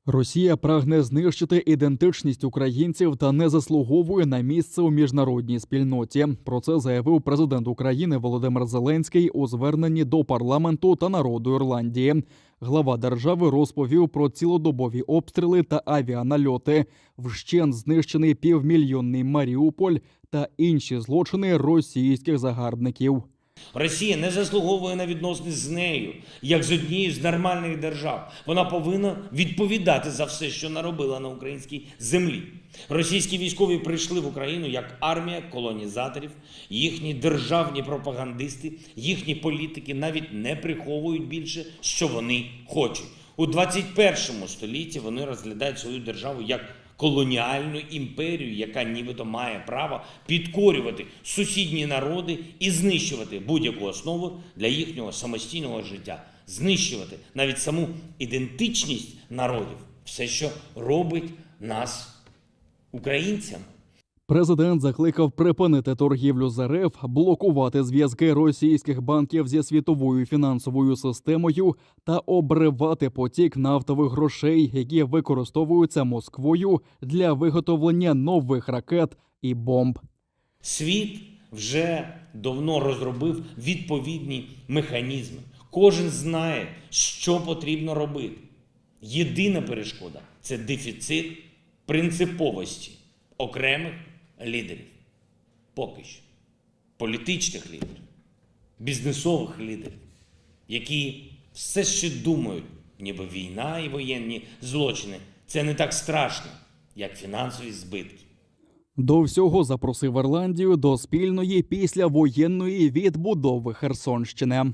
Росія прагне знищити ідентичність українців та не заслуговує на місце у міжнародній спільноті. Про це заявив президент України Володимир Зеленський у зверненні до парламенту та народу Ірландії. Глава держави розповів про цілодобові обстріли та авіанальоти, вщент знищений півмільйонний Маріуполь та інші злочини російських загарбників. Росія не заслуговує на відносини з нею, як з однією з нормальних держав. Вона повинна відповідати за все, що наробила на українській землі. Російські військові прийшли в Україну як армія колонізаторів. Їхні державні пропагандисти, їхні політики навіть не приховують більше, що вони хочуть. У 21 столітті вони розглядають свою державу як колоніальну імперію, яка нібито має право підкорювати сусідні народи і знищувати будь-яку основу для їхнього самостійного життя, знищувати навіть саму ідентичність народів, все, що робить нас українцями. Президент закликав припинити торгівлю з РФ, блокувати зв'язки російських банків зі світовою фінансовою системою та обривати потік нафтових грошей, які використовуються Москвою для виготовлення нових ракет і бомб. Світ вже давно розробив відповідні механізми. Кожен знає, що потрібно робити. Єдина перешкода – це дефіцит принциповості окремих лідерів. Поки що. Політичних лідерів, бізнесових лідерів, які все ще думають, ніби війна і воєнні злочини – це не так страшно, як фінансові збитки. До всього запросив Ірландію до спільної післявоєнної відбудови Херсонщини.